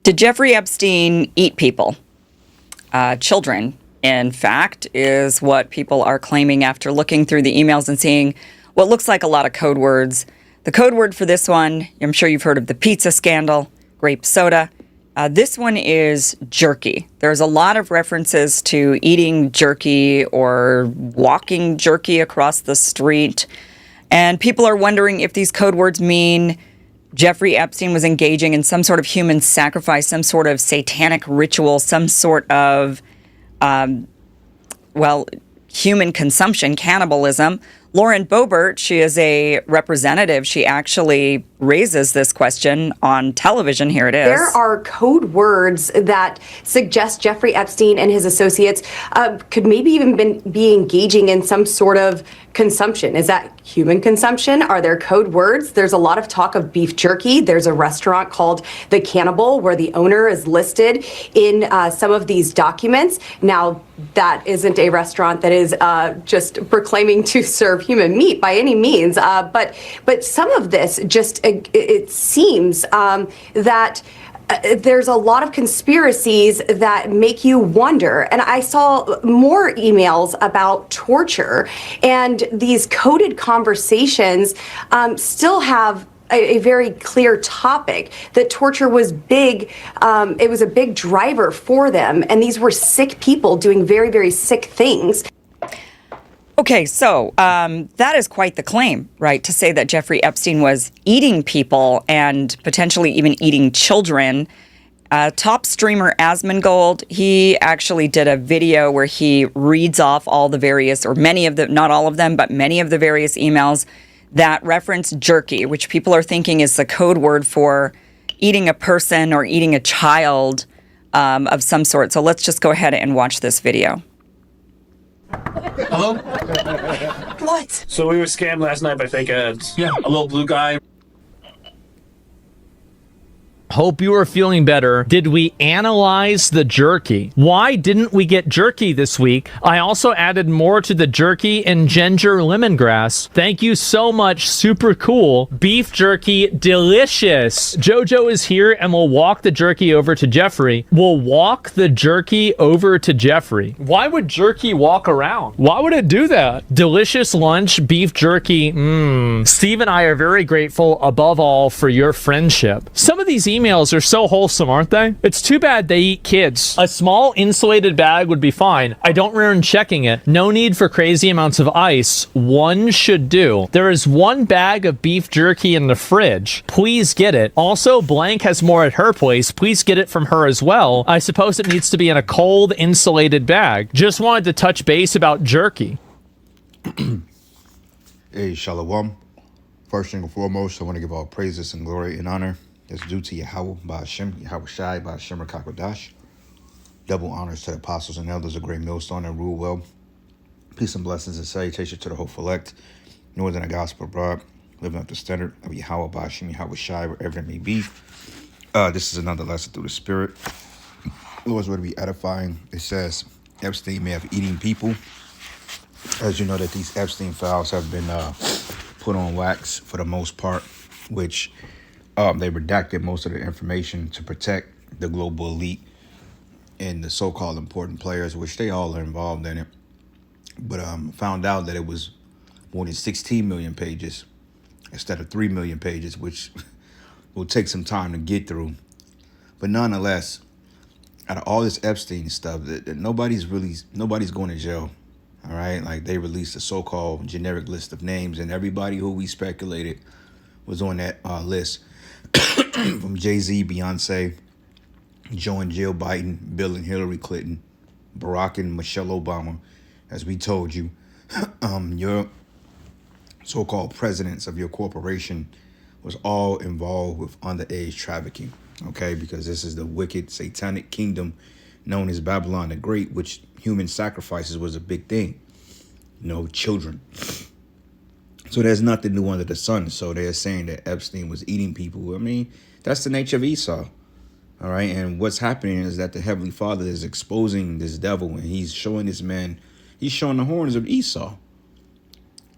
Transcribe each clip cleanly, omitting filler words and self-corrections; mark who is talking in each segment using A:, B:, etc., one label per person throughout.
A: Did Jeffrey Epstein eat people? Children, in fact, is what people are claiming after looking through the emails and seeing what looks like a lot of code words. The code word for this one, I'm sure you've heard of the pizza scandal, grape soda. This one is jerky. There's a lot of references to eating jerky or walking jerky across the street. And people are wondering if these code words mean Jeffrey Epstein was engaging in some sort of human sacrifice, some sort of satanic ritual, some sort of, human consumption, cannibalism. Lauren Boebert, she is a representative. She actually raises this question on television. Here it is.
B: There are code words that suggest Jeffrey Epstein and his associates could maybe even be engaging in some sort of consumption. Is that human consumption? Are there code words? There's a lot of talk of beef jerky. There's a restaurant called The Cannibal where the owner is listed in some of these documents. Now, that isn't a restaurant that is just proclaiming to serve human meat by any means. But some of this just, it seems that there's a lot of conspiracies that make you wonder. And I saw more emails about torture, and these coded conversations still have a very clear topic that torture was big. It was a big driver for them. And these were sick people doing very, very sick things.
A: Okay, so that is quite the claim, right? To say that Jeffrey Epstein was eating people and potentially even eating children. Top streamer Asmongold, he actually did a video where he reads off all the various, or many of the, not all of them, but many of the various emails that reference jerky, which people are thinking is the code word for eating a person or eating a child of some sort. So let's just go ahead and watch this video.
C: Hello?
D: What?
C: So we were scammed last night by fake ads. Yeah. A little blue guy.
E: Hope you are feeling better. Did we analyze the jerky? Why didn't we get jerky this week? I also added more to the jerky and ginger lemongrass. Thank you so much. Super cool. Beef jerky, delicious. Jojo is here and we'll walk the jerky over to Jeffrey. We'll walk the jerky over to Jeffrey. Why would jerky walk around? Why would it do that? Delicious lunch, beef jerky. Steve and I are very grateful above all for your friendship. Some of these emails are so wholesome, aren't they? It's too bad they eat kids. A small insulated bag would be fine. I don't remember checking it. No need for crazy amounts of ice. One should do. There is one bag of beef jerky in the fridge. Please get it. Also, Blank has more at her place. Please get it from her as well. I suppose it needs to be in a cold, insulated bag. Just wanted to touch base about jerky.
F: Hey, Shalom. First thing and foremost, I want to give all praises and glory and honor that's due to Yahweh, Ba'ashem, Yahweh Shai, Ba'ashem Rakakodash. Double honors to the apostles and elders of Great Millstone that rule well. Peace and blessings and salutation to the whole elect, northern and gospel abroad, living up the standard of Yahweh, Ba'ashem, Yahweh Shai, wherever it may be. This is another lesson through the Spirit. Lord's word to be edifying. It says Epstein may have eating people. As you know, that these Epstein files have been put on wax for the most part, which they redacted most of the information to protect the global elite and the so-called important players, which they all are involved in it. But found out that it was more than 16 million pages instead of 3 million pages, which will take some time to get through. But nonetheless, out of all this Epstein stuff, that nobody's going to jail. All right, like they released a so-called generic list of names, and everybody who we speculated was on that list. From Jay-Z, Beyonce, Joe and Jill Biden, Bill and Hillary Clinton, Barack and Michelle Obama. As we told you, your so-called presidents of your corporation was all involved with underage trafficking. Okay, because this is the wicked satanic kingdom known as Babylon the Great, which human sacrifices was a big thing. You know, children. So there's nothing new under the sun. So they're saying that Epstein was eating people. I mean, that's the nature of Esau. All right. And what's happening is that the Heavenly Father is exposing this devil, and he's showing this man, he's showing the horns of Esau.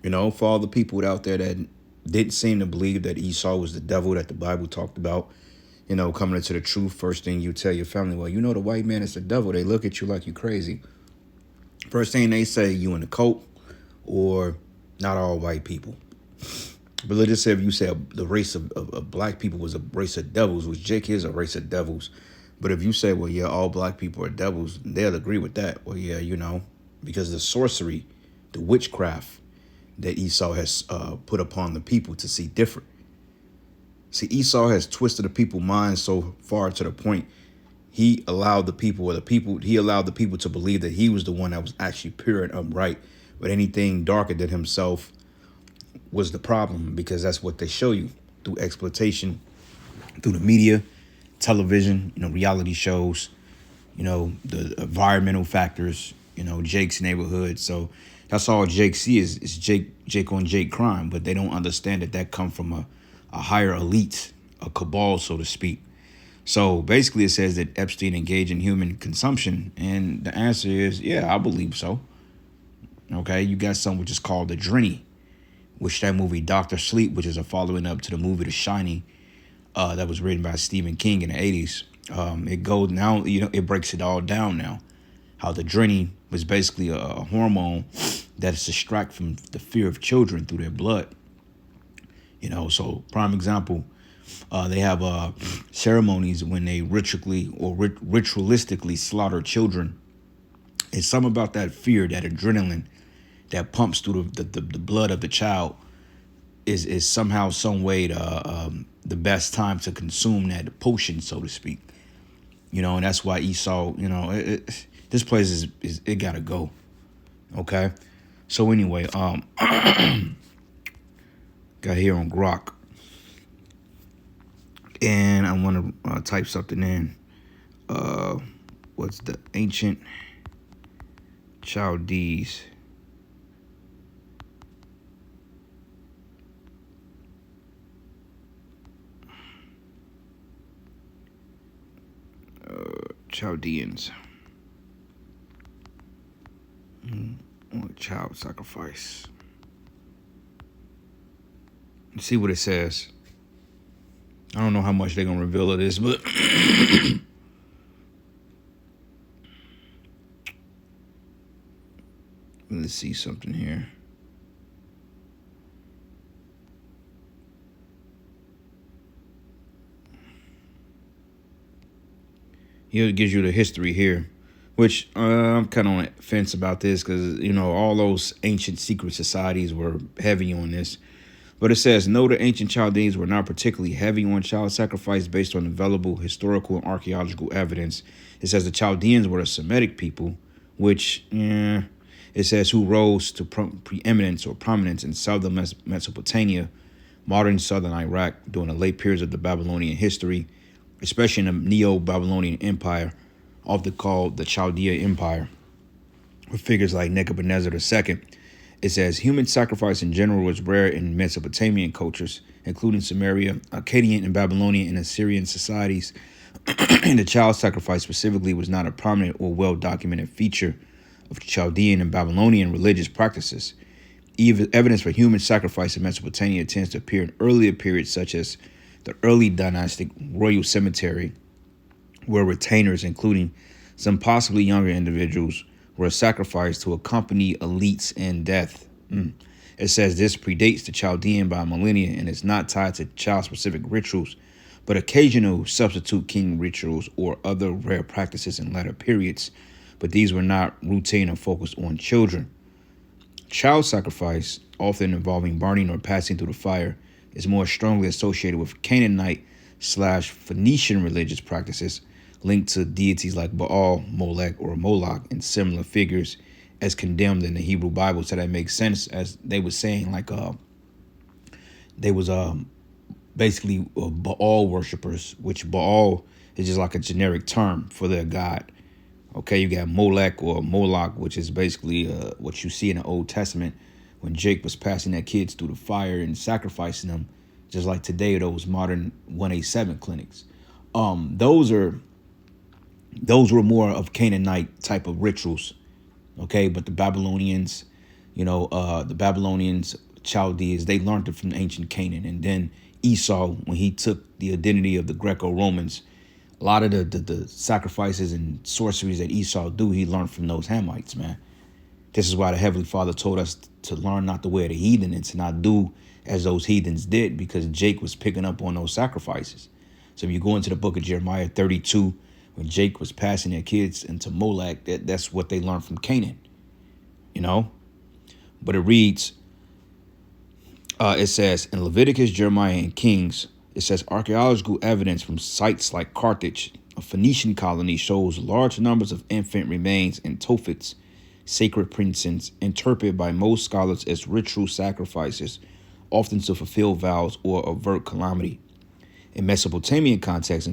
F: You know, for all the people out there that didn't seem to believe that Esau was the devil that the Bible talked about coming into the truth, first thing you tell your family, well, the white man is the devil. They look at you like you crazy. First thing they say, you in the cult, or not all white people. But let's just say if you say the race of black people was a race of devils, which Jake is a race of devils. But if you say, well, yeah, all black people are devils, they'll agree with that. Well, yeah, because the sorcery, the witchcraft that Esau has put upon the people to see different. See, Esau has twisted the people's minds so far to the point he allowed the people to believe that he was the one that was actually pure and upright. But anything darker than himself was the problem, because that's what they show you through exploitation, through the media, television, reality shows, the environmental factors, Jake's neighborhood. So that's all Jake sees is Jake on Jake crime, but they don't understand that come from a higher elite, a cabal, so to speak. So basically it says that Epstein engaged in human consumption, and the answer is, yeah, I believe so. Okay, you got something which is called the Drenny, which that movie Dr. Sleep, which is a following up to the movie The Shining, that was written by Stephen King in the 80s. It goes now, it breaks it all down now. How the Drenny was basically a hormone that is extracted from the fear of children through their blood. So prime example, they have ceremonies when they ritualistically slaughter children. It's something about that fear, that adrenaline that pumps through the blood of the child is somehow, some way the best time to consume that potion, so to speak. And that's why Esau, this place is it gotta go. Okay. So anyway, got here on Grok, and I want to type something in. What's the ancient Chaldees? Chaldeans. Or child sacrifice. Let's see what it says. I don't know how much they're gonna reveal of this, but let's see something here. It gives you the history here, which I'm kind of on the fence about this because, all those ancient secret societies were heavy on this. But it says, no, the ancient Chaldeans were not particularly heavy on child sacrifice based on available historical and archaeological evidence. It says the Chaldeans were a Semitic people, which, it says, who rose to preeminence or prominence in southern Mesopotamia, modern southern Iraq, during the late periods of the Babylonian history, especially in the Neo-Babylonian Empire, often called the Chaldea Empire, with figures like Nebuchadnezzar II. It says human sacrifice in general was rare in Mesopotamian cultures, including Samaria, Akkadian and Babylonian and Assyrian societies. And the child sacrifice specifically was not a prominent or well-documented feature of Chaldean and Babylonian religious practices. Evidence for human sacrifice in Mesopotamia tends to appear in earlier periods, such as the early dynastic royal cemetery, where retainers, including some possibly younger individuals, were sacrificed to accompany elites in death. It says this predates the Chaldean by millennia and is not tied to child-specific rituals, but occasional substitute king rituals or other rare practices in later periods. But these were not routine or focused on children. Child sacrifice, often involving burning or passing through the fire, is more strongly associated with Canaanite/Phoenician religious practices linked to deities like Baal, Molech, or Moloch, and similar figures as condemned in the Hebrew Bible. So that makes sense, as they were saying, like they was basically Baal worshippers, which Baal is just like a generic term for their god. Okay, you got Molech or Moloch, which is basically what you see in the Old Testament when Jake was passing their kids through the fire and sacrificing them, just like today, those modern 187 clinics. Those were more of Canaanite type of rituals, okay? But the Babylonians, Chaldees, they learned it from ancient Canaan. And then Esau, when he took the identity of the Greco-Romans, a lot of the sacrifices and sorceries that Esau do, he learned from those Hamites, man. This is why the Heavenly Father told us to learn not the way of the heathen and to not do as those heathens did, because Jake was picking up on those sacrifices. So if you go into the book of Jeremiah 32, when Jake was passing their kids into Molech, that's what they learned from Canaan, you know? But it reads, it says in Leviticus, Jeremiah, and Kings, it says archaeological evidence from sites like Carthage, a Phoenician colony, shows large numbers of infant remains in Tophets, sacred precincts, interpreted by most scholars as ritual sacrifices, often to fulfill vows or avert calamity. In Mesopotamian context,